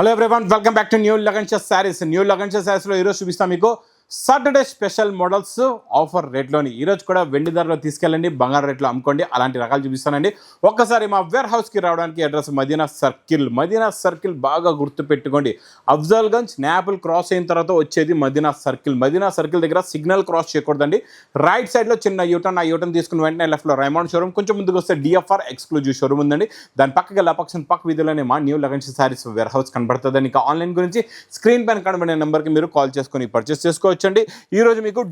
Hello everyone, welcome back to new లగన్షియస్ saris. New లగన్షియస్ శారీస్లో ఈరోజు చూపిస్తాం మీకు సాటర్డే స్పెషల్ మోడల్స్ ఆఫర్ రేట్లోని. ఈరోజు కూడా వెండి ధరలో తీసుకెళ్ళండి, బంగారు రేట్లో అమ్ముకోండి, అలాంటి రకాలు చూపిస్తానండి. ఒక్కసారి మా వేర్ హౌస్కి రావడానికి అడ్రస్ మదీనా సర్కిల్ బాగా గుర్తుపెట్టుకోండి. అఫ్జల్గంజ్ నేపుల్ క్రాస్ అయిన తర్వాత వచ్చేది మదీనా సర్కిల్ దగ్గర సిగ్నల్ క్రాస్ చేయకూడదండి. రైట్ సైడ్లో చిన్న యూటర్న్, ఆ యూటర్న్ తీసుకుని వెంటనే లెఫ్ట్లో రైమాండ్ షోరూమ్, కొంచెం ముందుకు వస్తే డిఎఫ్ఆర్ ఎక్స్క్లూజివ్ షోరూమ్ ఉందండి. దాని పక్కకి లపక్షన్ పక్క వీధిలోనే మా న్యూ లగన్షియస్ శారీస్ వేర్ హౌస్ కనబడుతుందని. ఇంకా ఆన్లైన్ గురించి స్క్రీన్ పైన కనబడే నెంబర్కి మీరు కాల్ చేసుకొని పర్చేస్ చేసుకోవచ్చు. ఈరోజు మీకు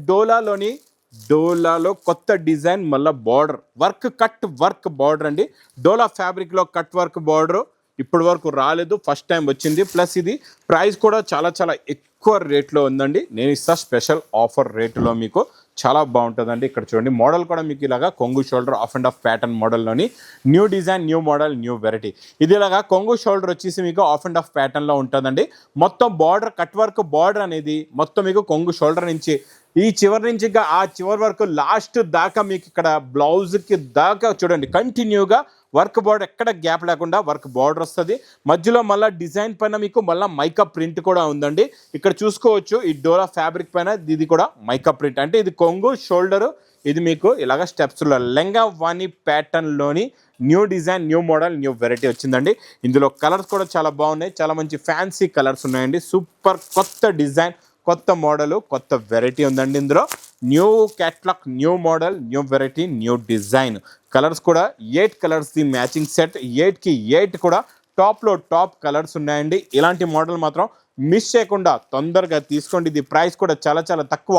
డోలాలో కొత్త డిజైన్, మళ్ళీ border work, cut work border అండి. డోలా ఫ్యాబ్రిక్లో కట్ వర్క్ బార్డర్ ఇప్పటి వరకు రాలేదు, ఫస్ట్ టైం వచ్చింది. ప్లస్ ఇది ప్రైస్ కూడా చాలా చాలా ఎక్కువ రేట్లో ఉందండి. నేను ఇస్తా స్పెషల్ ఆఫర్ రేటులో మీకు చాలా బాగుంటుందండి. ఇక్కడ చూడండి, మోడల్ కూడా మీకు ఇలాగా కొంగు shoulder off and off pattern మోడల్లోని new design, new model, new variety. ఇది ఇలాగా కొంగు షోల్డర్ వచ్చేసి మీకు ఆఫ్ అండ్ ఆఫ్ ప్యాటర్న్లో ఉంటుందండి. మొత్తం బార్డర్, కట్ వర్క్ బార్డర్ అనేది మొత్తం మీకు కొంగు షోల్డర్ నుంచి ఈ చివరి నుంచి ఇంకా ఆ చివరి వరకు లాస్ట్ దాకా మీకు ఇక్కడ బ్లౌజ్కి దాకా చూడండి కంటిన్యూగా వర్క్ బార్డర్, ఎక్కడ గ్యాప్ లేకుండా వర్క్ బార్డర్ వస్తుంది. మధ్యలో మళ్ళీ డిజైన్ పైన మీకు మళ్ళీ మైకా ప్రింట్ కూడా ఉందండి. ఇక్కడ చూసుకోవచ్చు, ఈ డోలా ఫ్యాబ్రిక్ పైన ఇది కూడా మైకా ప్రింట్. అంటే ఇది కొంగు షోల్డరు, ఇది మీకు ఇలాగ స్టెప్స్లో లెంగా వాణి ప్యాటర్న్లోని new design, new model, new variety వచ్చిందండి. ఇందులో కలర్స్ కూడా చాలా బాగున్నాయి, చాలా మంచి ఫ్యాన్సీ కలర్స్ ఉన్నాయండి. సూపర్ కొత్త డిజైన్, కొత్త మోడలు, కొత్త వెరైటీ ఉందండి. ఇందులో new catalogue, new model, new variety, new design. Colours కూడా 8 కలర్స్ ది మ్యాచింగ్ సెట్, 8కి 8 కూడా టాప్లో టాప్ కలర్స్ ఉన్నాయండి. ఇలాంటి మోడల్ మాత్రం మిస్ చేయకుండా తొందరగా తీసుకోండి. ఇది ప్రైస్ కూడా చాలా చాలా తక్కువ,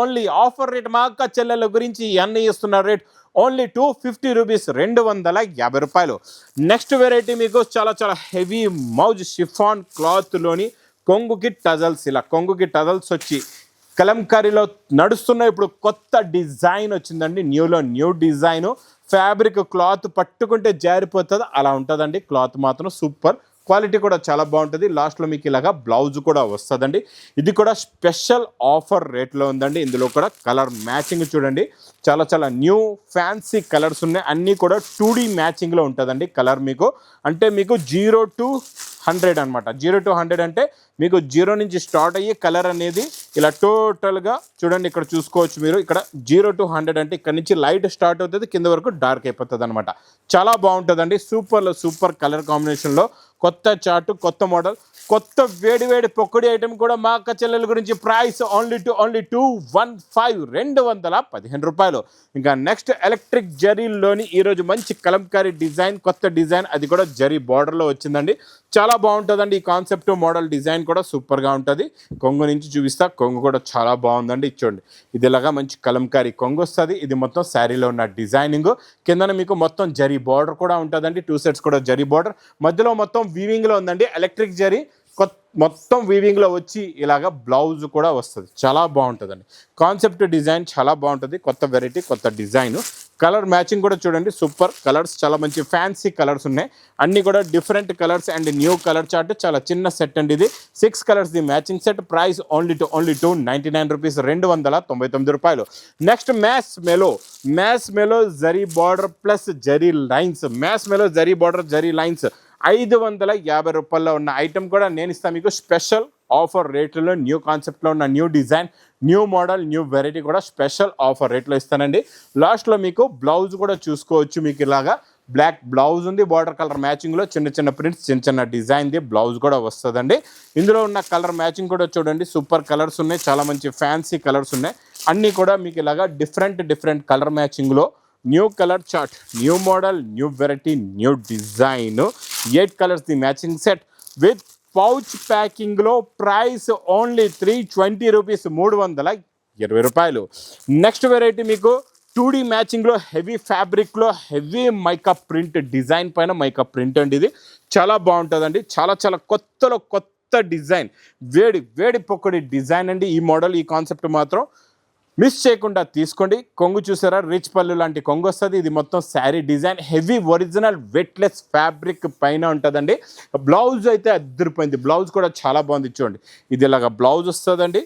ఓన్లీ ఆఫర్ రేట్. మా అక్క చెల్లెల గురించి అన్నీ ఇస్తున్న రేట్ ఓన్లీ 250 రూపీస్, 250 రూపాయలు. నెక్స్ట్ వెరైటీ మీకు చాలా చాలా హెవీ మౌజ్ షిఫాన్ క్లాత్లోని కొంగుకి టజల్స్, ఇలా కొంగుకి టజల్స్ వచ్చి కలంకారీలో నడుస్తున్న ఇప్పుడు కొత్త డిజైన్ వచ్చిందండి. New design. ఫ్యాబ్రిక్ క్లాత్ పట్టుకుంటే జారిపోతుంది, అలా ఉంటుందండి. క్లాత్ మాత్రం సూపర్, క్వాలిటీ కూడా చాలా బాగుంటుంది. లాస్ట్లో మీకు ఇలాగా బ్లౌజ్ కూడా వస్తుందండి. ఇది కూడా స్పెషల్ ఆఫర్ రేట్లో ఉందండి. ఇందులో కూడా కలర్ మ్యాచింగ్ చూడండి, చాలా చాలా న్యూ ఫ్యాన్సీ కలర్స్ ఉన్నాయి. అన్నీ కూడా 2D మ్యాచింగ్లో ఉంటుందండి కలర్ మీకు. అంటే మీకు 0 to 100 అనమాట. 0 to 100 అంటే మీకు 0 నుంచి స్టార్ట్ అయ్యి కలర్ అనేది ఇలా టోటల్గా చూడండి. ఇక్కడ చూసుకోవచ్చు మీరు, ఇక్కడ 0 to 100 అంటే ఇక్కడ నుంచి లైట్ స్టార్ట్ అవుతుంది, కింద వరకు డార్క్ అయిపోతుంది అనమాట. చాలా బాగుంటుందండి. సూపర్ కలర్ కాంబినేషన్లో కొత్త చార్టు, కొత్త మోడల్, కొత్త వేడి పొక్కడి ఐటెం కూడా మా అక్క చెల్లెల గురించి. ప్రైస్ ఓన్లీ 215 రూపాయలు. ఇంకా నెక్స్ట్ ఎలక్ట్రిక్ జరీలోని ఈరోజు మంచి కలంకారీ డిజైన్, కొత్త డిజైన్, అది కూడా జరీ బార్డర్లో వచ్చిందండి. చాలా బాగుంటుందండి. ఈ కాన్సెప్ట్, మోడల్, డిజైన్ కూడా సూపర్గా ఉంటుంది. కొంగు నుంచి చూపిస్తా, కొంగు కూడా చాలా బాగుందండి. చూడండి, ఇది ఇలాగా మంచి కలంకారీ కొంగు వస్తుంది. ఇది మొత్తం శారీలో ఉన్న డిజైనింగ్. కిందన మీకు మొత్తం జరీ బార్డర్ కూడా ఉంటుందండి. 2 సెట్స్ కూడా జరీ బార్డర్, మధ్యలో మొత్తం వీవింగ్లో ఉందండి. ఎలక్ట్రిక్ జరీ మొత్తం వీవింగ్లో వచ్చి ఇలాగ బ్లౌజ్ కూడా వస్తుంది. చాలా బాగుంటుందండి. కాన్సెప్ట్ డిజైన్ చాలా బాగుంటుంది. కొత్త వెరైటీ, కొత్త డిజైన్. కలర్ మ్యాచింగ్ కూడా చూడండి, సూపర్ కలర్స్, చాలా మంచి ఫ్యాన్సీ కలర్స్ ఉన్నాయి. అన్నీ కూడా different colours and new colour chart. చాలా చిన్న సెట్ అండి ఇది. 6 కలర్స్ ది matching set. Price only 299 rupees, 299 రూపాయలు. నెక్స్ట్ మ్యాస్ మెలో zari border plus zari lines. మ్యాస్ మెలో జరీ బార్డర్, జరీ లైన్స్ 550 రూపాయల్లో ఉన్న ఐటెం కూడా నేను ఇస్తాను మీకు స్పెషల్ ఆఫర్ రేట్లో. న్యూ కాన్సెప్ట్లో ఉన్న new design, new model, new variety కూడా స్పెషల్ ఆఫర్ రేట్లో ఇస్తానండి. లాస్ట్లో మీకు బ్లౌజ్ కూడా చూసుకోవచ్చు. మీకు ఇలాగా బ్లాక్ బ్లౌజ్ ఉంది, బార్డర్ కలర్ మ్యాచింగ్లో చిన్న ప్రింట్స్, చిన్న డిజైన్ది బ్లౌజ్ కూడా వస్తుందండి. ఇందులో ఉన్న కలర్ మ్యాచింగ్ కూడా చూడండి, సూపర్ కలర్స్ ఉన్నాయి. చాలా మంచి ఫ్యాన్సీ కలర్స్ ఉన్నాయి. అన్నీ కూడా మీకు ఇలాగా డిఫరెంట్ కలర్ మ్యాచింగ్లో new colour chart, new model, new variety, new design. 8 colours ది మ్యాచింగ్ సెట్ విత్ పౌచ్ ప్యాకింగ్లో. ప్రైస్ ఓన్లీ 320 రూపీస్, 320 రూపాయలు. నెక్స్ట్ వెరైటీ మీకు 2D మ్యాచింగ్లో హెవీ ఫ్యాబ్రిక్లో హెవీ మైకా ప్రింట్ డిజైన్ పైన మైకా ప్రింట్ అండి. ఇది చాలా బాగుంటుందండి. చాలా కొత్త డిజైన్, వేడి పొక్కడి డిజైన్ అండి. ఈ మోడల్, ఈ కాన్సెప్ట్ మాత్రం మిస్ చేయకుండా తీసుకోండి. కొంగు చూసారా, రిచ్ పళ్ళు లాంటి కొంగు వస్తుంది. ఇది మొత్తం sari design, heavy original వెట్లెస్ fabric పైన ఉంటుందండి. బ్లౌజ్ అయితే అదిరిపోయింది. బ్లౌజ్ కూడా చాలా బాగుంది. చూడండి, ఇది ఇలాగా బ్లౌజ్ వస్తుందండి.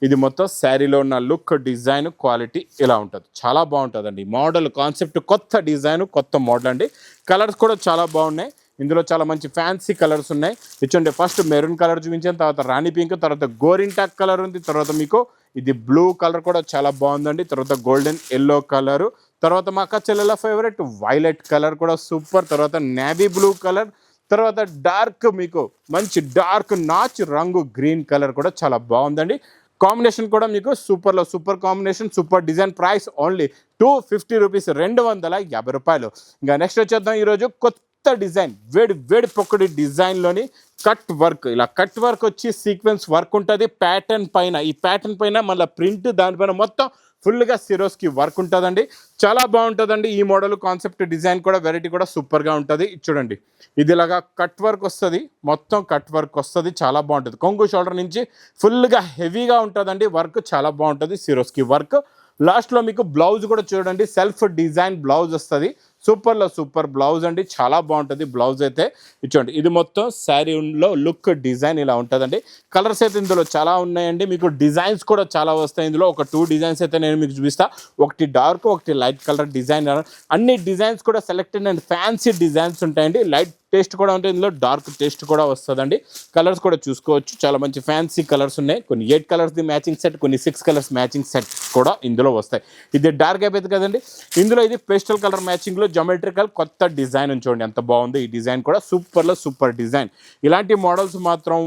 ఇది మొత్తం శారీలో ఉన్న లుక్, డిజైన్, క్వాలిటీ ఇలా ఉంటుంది. చాలా బాగుంటుందండి. మోడల్, కాన్సెప్ట్, కొత్త డిజైన్, కొత్త మోడల్ అండి. కలర్స్ కూడా చాలా బాగున్నాయి. ఇందులో చాలా మంచి ఫ్యాన్సీ కలర్స్ ఉన్నాయి. ఇచ్చండి ఫస్ట్ మెరూన్ కలర్ చూపించాను, తర్వాత రాణి పింక్, తర్వాత గోరింటాక్ కలర్ ఉంది, తర్వాత మీకు ఇది బ్లూ కలర్ కూడా చాలా బాగుందండి, తర్వాత గోల్డెన్ ఎల్లో కలరు, తర్వాత మా అక్క చెల్లెల ఫేవరెట్ వైలెట్ కలర్ కూడా సూపర్, తర్వాత నేవీ బ్లూ కలర్, తర్వాత డార్క్ మీకు మంచి డార్క్ నాచ్ రంగు గ్రీన్ కలర్ కూడా చాలా బాగుందండి. కాంబినేషన్ కూడా మీకు సూపర్లో super combination, super design. Price only 250 rupees, 250 రూపాయలు. ఇంకా నెక్స్ట్ వచ్చేద్దాం ఈరోజు కొత్త డిజైన్, వేడి వేడి పొక్కడి డిజైన్లోని కట్ వర్క్. ఇలా కట్ వర్క్ వచ్చి సీక్వెన్స్ వర్క్ ఉంటుంది ప్యాటర్న్ పైన. ఈ ప్యాటర్న్ పైన మళ్ళీ ప్రింట్, దానిపైన మొత్తం ఫుల్గా సిరోస్కి వర్క్ ఉంటుందండి. చాలా బాగుంటుందండి ఈ మోడల్. కాన్సెప్ట్ డిజైన్ కూడా వెరైటీ కూడా సూపర్గా ఉంటుంది. చూడండి ఇది ఇలాగా కట్ వర్క్ వస్తుంది, మొత్తం కట్ వర్క్ వస్తుంది, చాలా బాగుంటుంది. కొంగు షోల్డర్ నుంచి ఫుల్గా హెవీగా ఉంటుందండి వర్క్, చాలా బాగుంటుంది సిరోస్కి వర్క్. లాస్ట్లో మీకు బ్లౌజ్ కూడా చూడండి, సెల్ఫ్ డిజైన్ బ్లౌజ్ వస్తుంది. సూపర్లో సూపర్ బ్లౌజ్ అండి, చాలా బాగుంటుంది బ్లౌజ్ అయితే. ఇచ్చోండి ఇది మొత్తం శారీలో లుక్ డిజైన్ ఇలా ఉంటుందండి. కలర్స్ అయితే ఇందులో చాలా ఉన్నాయండి, మీకు డిజైన్స్ కూడా చాలా వస్తాయి. ఇందులో ఒక 2 డిజైన్స్ అయితే నేను మీకు చూపిస్తా. ఒకటి డార్క్, ఒకటి లైట్ కలర్ డిజైన్. అన్ని డిజైన్స్ కూడా సెలెక్టెడ్ అండ్ ఫ్యాన్సీ డిజైన్స్ ఉంటాయండి. లైట్ టేస్ట్ కూడా ఉంటుంది, ఇందులో డార్క్ టేస్ట్ కూడా వస్తుందండి. కలర్స్ కూడా చూసుకోవచ్చు, చాలా మంచి ఫ్యాన్సీ కలర్స్ ఉన్నాయి. కొన్ని 8 కలర్స్ది మ్యాచింగ్ సెట్, కొన్ని 6 కలర్స్ మ్యాచింగ్ సెట్ కూడా ఇందులో వస్తాయి. ఇది డార్క్ అయిపోయింది కదండి, ఇందులో ఇది పేస్టల్ కలర్ మ్యాచింగ్లో జమెట్రికల్ కొత్త డిజైన్ చూడండి ఎంత బాగుంది. ఈ డిజైన్ కూడా సూపర్లో సూపర్ డిజైన్. ఇలాంటి మోడల్స్ మాత్రం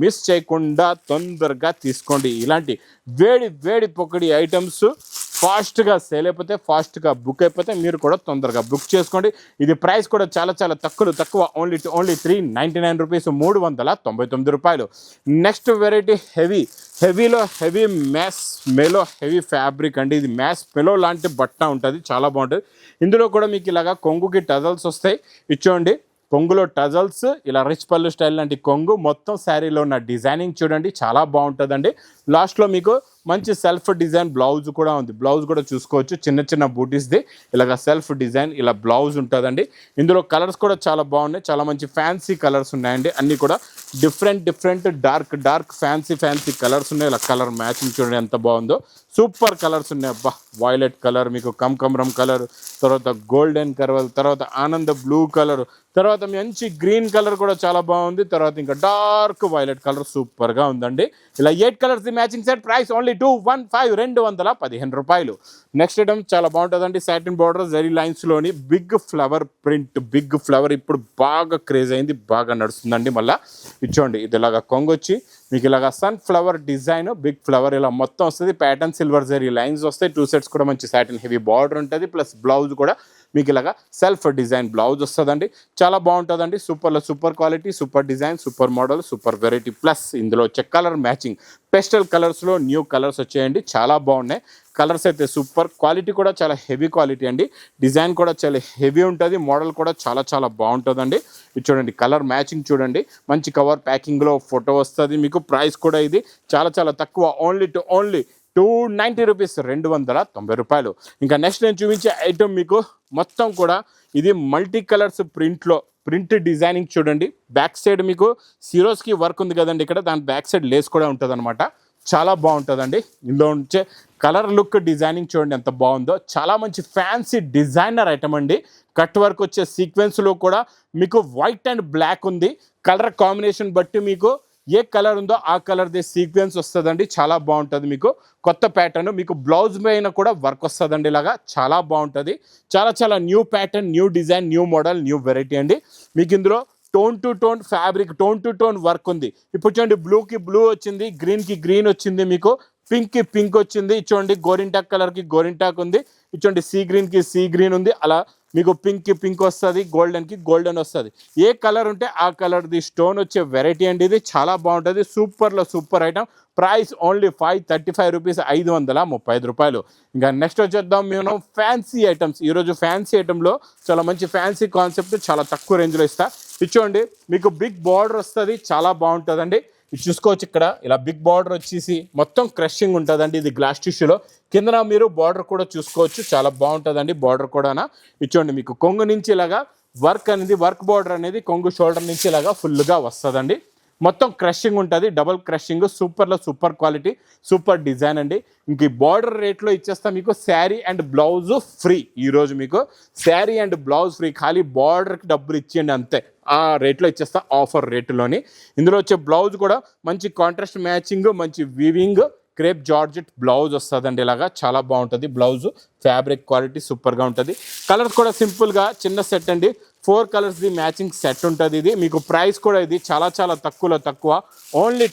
మిస్ చేయకుండా తొందరగా తీసుకోండి. ఇలాంటి వేడి వేడి పొక్కడి ఐటమ్స్ ఫాస్ట్గా సేల్ అయిపోతే, ఫాస్ట్గా బుక్ అయిపోతే మీరు కూడా తొందరగా బుక్ చేసుకోండి. ఇది ప్రైస్ కూడా చాలా చాలా తక్కువ, ఓన్లీ 399 రూపీస్, 399 రూపాయలు. నెక్స్ట్ వెరైటీ హెవీలో హెవీ మ్యాస్ మెలో హెవీ ఫ్యాబ్రిక్ అండి. ఇది మ్యాస్ మెలో లాంటి బట్ట ఉంటుంది, చాలా బాగుంటుంది. ఇందులో కూడా మీకు ఇలాగా కొంగుకి టజల్స్ వస్తాయి. ఇచ్చోండి కొంగులో టజల్స్, ఇలా రిచ్ పళ్ళు స్టైల్ లాంటి కొంగు, మొత్తం శారీలో ఉన్న డిజైనింగ్ చూడండి చాలా బాగుంటుందండి. లాస్ట్లో మీకు మంచి సెల్ఫ్ డిజైన్ బ్లౌజ్ కూడా ఉంది, బ్లౌజ్ కూడా చూసుకోవచ్చు. చిన్న చిన్న బూటీస్ది ఇలాగ సెల్ఫ్ డిజైన్ ఇలా బ్లౌజ్ ఉంటుందండి. ఇందులో కలర్స్ కూడా చాలా బాగున్నాయి, చాలా మంచి ఫ్యాన్సీ కలర్స్ ఉన్నాయండి. అన్నీ కూడా డిఫరెంట్ డార్క్ ఫ్యాన్సీ కలర్స్ ఉన్నాయి. ఇలా కలర్ మ్యాచింగ్ చూడండి ఎంత బాగుందో, సూపర్ కలర్స్ ఉన్నాయి. అబ్బా వైలెట్ కలర్, మీకు కమరం కలర్, తర్వాత గోల్డెన్ కలర్, తర్వాత ఆనంద బ్లూ కలర్, తర్వాత మంచి గ్రీన్ కలర్ కూడా చాలా బాగుంది, తర్వాత ఇంకా డార్క్ వైలెట్ కలర్ సూపర్గా ఉందండి. ఇలా 8 colours matching set. Price only 215 రూపాయలు. నెక్స్ట్ ఐటమ్ చాలా బాగుంటుందండి, సాటిన్ బార్డర్ జరీ లైన్స్లోని big flower print. Big flower ఇప్పుడు బాగా క్రేజ్ అయింది, బాగా నడుస్తుందండి. మళ్ళీ ఇచ్చోండి ఇది ఇలాగా కొంగొచ్చి మీకు ఇలాగా sunflower design, big flower ఇలా మొత్తం వస్తుంది. ప్యాటర్న్ సిల్వర్ జరీ లైన్స్ వస్తాయి. 2 సెట్స్ కూడా మంచి సాటిన్ హెవీ బార్డర్ ఉంటుంది, ప్లస్ బ్లౌజ్ కూడా మీకు ఇలాగా సెల్ఫ్ డిజైన్ బ్లౌజ్ వస్తుందండి. చాలా బాగుంటుందండి, సూపర్లో super quality, super design, super model, super variety. Plus ఇందులో వచ్చే కలర్ మ్యాచింగ్ పెస్టల్ కలర్స్లో న్యూ కలర్స్ వచ్చాయండి, చాలా బాగున్నాయి. కలర్స్ అయితే సూపర్, క్వాలిటీ కూడా చాలా హెవీ క్వాలిటీ అండి. డిజైన్ కూడా చాలా హెవీ ఉంటుంది, మోడల్ కూడా చాలా బాగుంటుందండి. ఇది చూడండి కలర్ మ్యాచింగ్ చూడండి, మంచి కవర్ ప్యాకింగ్లో ఫోటో వస్తుంది మీకు. ప్రైస్ కూడా ఇది చాలా తక్కువ, ఓన్లీ 290 రూపీస్, 290 రూపాయలు. ఇంకా నెక్స్ట్ నేను చూపించే ఐటమ్ మీకు మొత్తం కూడా ఇది మల్టీ కలర్స్ ప్రింట్ డిజైనింగ్ చూడండి. బ్యాక్ సైడ్ మీకు సిరోస్కి వర్క్ ఉంది కదండి, ఇక్కడ దాని బ్యాక్ సైడ్ లేస్ కూడా ఉంటుంది అనమాట. చాలా బాగుంటుందండి. ఇందులో ఉంచే కలర్ లుక్ డిజైనింగ్ చూడండి ఎంత బాగుందో, చాలా మంచి ఫ్యాన్సీ డిజైనర్ ఐటమ్ అండి. కట్ వర్క్ వచ్చే సీక్వెన్స్లో కూడా మీకు వైట్ అండ్ బ్లాక్ ఉంది. కలర్ కాంబినేషన్ బట్టి మీకు ఏ కలర్ ఉందో ఆ కలర్ది సీక్వెన్స్ వస్తుందండి, చాలా బాగుంటుంది. మీకు కొత్త ప్యాటర్న్, మీకు బ్లౌజ్ పైన కూడా వర్క్ వస్తుందండి. ఇలాగా చాలా బాగుంటుంది, చాలా new pattern, new design, new model, new variety అండి. మీకు ఇందులో tone to tone fabric, tone to tone work ఉంది. ఇప్పుడు చూడండి బ్లూకి బ్లూ వచ్చింది, గ్రీన్కి గ్రీన్ వచ్చింది, మీకు పింక్కి పింక్ వచ్చింది. చూడండి గోరింటాక్ కలర్కి గోరింటాక్ ఉంది. చూడండి సీ గ్రీన్కి సీ గ్రీన్ ఉంది. అలా మీకు పింక్కి పింక్ వస్తుంది, గోల్డెన్కి గోల్డెన్ వస్తుంది. ఏ కలర్ ఉంటే ఆ కలర్ది స్టోన్ వచ్చే వెరైటీ అండి. ఇది చాలా బాగుంటుంది, సూపర్లో super item. Price only 535 rupees, 535 రూపాయలు. ఇంకా నెక్స్ట్ వచ్చేద్దాం మేము ఫ్యాన్సీ ఐటమ్స్. ఈరోజు ఫ్యాన్సీ ఐటెంలో చాలా మంచి ఫ్యాన్సీ కాన్సెప్ట్ చాలా తక్కువ రేంజ్లో ఇస్తా. ఇచ్చోండి మీకు బిగ్ బార్డర్ వస్తుంది, చాలా బాగుంటుందండి. ఇది చూసుకోవచ్చు, ఇక్కడ ఇలా బిగ్ బార్డర్ వచ్చేసి మొత్తం క్రషింగ్ ఉంటుందండి. ఇది గ్లాస్ టిష్యూలో కింద మీరు బార్డర్ కూడా చూసుకోవచ్చు, చాలా బాగుంటుందండి బార్డర్ కూడా. ఇచ్చోండి మీకు కొంగు నుంచి ఇలాగా వర్క్ బార్డర్ అనేది కొంగు షోల్డర్ నుంచి ఇలాగా ఫుల్గా వస్తుందండి. మొత్తం క్రషింగ్ ఉంటుంది, డబుల్ క్రషింగ్, సూపర్లో సూపర్ క్వాలిటీ, సూపర్ డిజైన్ అండి. ఇంక ఈ బార్డర్ రేట్లో ఇచ్చేస్తా మీకు శారీ అండ్ బ్లౌజ్ ఫ్రీ. ఈరోజు మీకు శారీ అండ్ బ్లౌజ్ ఫ్రీ, ఖాళీ బార్డర్కి డబ్బులు ఇచ్చేయండి అంతే, ఆ రేట్లో ఇచ్చేస్తా ఆఫర్ రేటులోని. ఇందులో వచ్చే బ్లౌజ్ కూడా మంచి కాంట్రాస్ట్ మ్యాచింగ్, మంచి వీవింగ్ క్రేప్ జార్జెట్ బ్లౌజ్ వస్తుందండి. ఇలాగా చాలా బాగుంటుంది బ్లౌజ్, ఫ్యాబ్రిక్ క్వాలిటీ సూపర్గా ఉంటుంది. కలర్స్ కూడా సింపుల్గా చిన్న సెట్ అండి, 4 కలర్స్ది మ్యాచింగ్ సెట్ ఉంటుంది. ఇది మీకు ప్రైస్ కూడా ఇది చాలా చాలా తక్కువలో తక్కువ, ఓన్లీ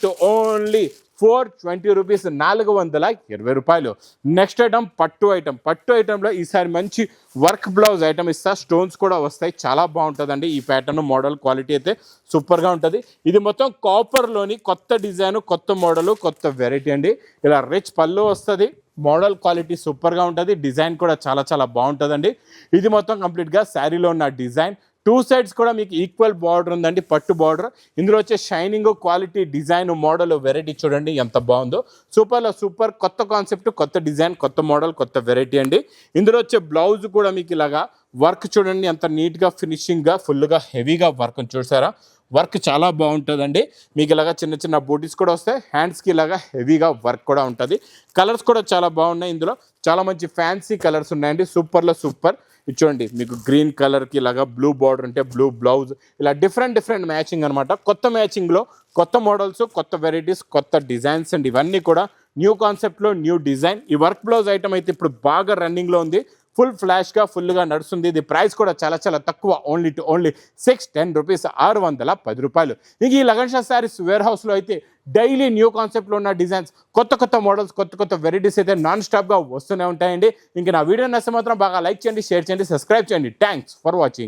420 రూపీస్, 420 రూపాయలు. నెక్స్ట్ ఐటమ్ పట్టు ఐటమ్. పట్టు ఐటెంలో ఈసారి మంచి వర్క్ బ్లౌజ్ ఐటమ్ ఇస్తా, స్టోన్స్ కూడా వస్తాయి, చాలా బాగుంటుందండి. ఈ ప్యాటర్న్ మోడల్ క్వాలిటీ అయితే సూపర్గా ఉంటుంది. ఇది మొత్తం కాపర్లోని కొత్త డిజైన్, కొత్త మోడల్, కొత్త వెరైటీ అండి. ఇలా రిచ్ పళ్ళు వస్తుంది, మోడల్ క్వాలిటీ సూపర్గా ఉంటుంది, డిజైన్ కూడా చాలా చాలా బాగుంటుందండి. ఇది మొత్తం కంప్లీట్గా శారీలో ఉన్న డిజైన్, 2 సైడ్స్ కూడా మీకు ఈక్వల్ బార్డర్ ఉందండి, పట్టు బార్డర్. ఇందులో వచ్చే shining, quality, design, model, variety చూడండి ఎంత బాగుందో, సూపర్లో సూపర్, కొత్త కాన్సెప్ట్, కొత్త డిజైన్, కొత్త మోడల్, కొత్త వెరైటీ అండి. ఇందులో వచ్చే బ్లౌజ్ కూడా మీకు ఇలాగా వర్క్ చూడండి ఎంత నీట్గా, ఫినిషింగ్గా, ఫుల్గా హెవీగా వర్క్ చూసారా, వర్క్ చాలా బాగుంటుందండి. మీకు ఇలాగా చిన్న చిన్న బూటీస్ కూడా వస్తాయి, హ్యాండ్స్కి ఇలాగా హెవీగా వర్క్ కూడా ఉంటుంది. కలర్స్ కూడా చాలా బాగున్నాయి, ఇందులో చాలా మంచి ఫ్యాన్సీ కలర్స్ ఉన్నాయండి, సూపర్లో సూపర్. ఇది చూడండి మీకు గ్రీన్ కలర్కి ఇలాగా బ్లూ బార్డర్ ఉంటే బ్లూ బ్లౌజ్, ఇలా డిఫరెంట్ మ్యాచింగ్ అనమాట. కొత్త మ్యాచింగ్లో కొత్త మోడల్స్, కొత్త వెరైటీస్, కొత్త డిజైన్స్ అండి. ఇవన్నీ కూడా న్యూ కాన్సెప్ట్లో న్యూ డిజైన్. ఈ వర్క్ బ్లౌజ్ ఐటమ్ అయితే ఇప్పుడు బాగా రన్నింగ్లో ఉంది, ఫుల్ ఫ్లాష్గా ఫుల్గా నడుస్తుంది. ఇది ప్రైస్ కూడా చాలా చాలా తక్కువ, ఓన్లీ 610 రూపీస్, 610 రూపాయలు. ఇంక ఈ లగన్ షా శారీస్ వేర్ హౌస్లో అయితే డైలీ న్యూ కాన్సెప్ట్లో ఉన్న డిజైన్స్, కొత్త మోడల్స్, కొత్త వెరైటీస్ అయితే నాన్ స్టాప్గా వస్తూనే ఉంటాయండి. ఇంక నా వీడియో నచ్చితే మాత్రం బాగా లైక్ చేయండి, షేర్ చేయండి, సబ్స్క్రైబ్ చేయండి. Thanks for watching.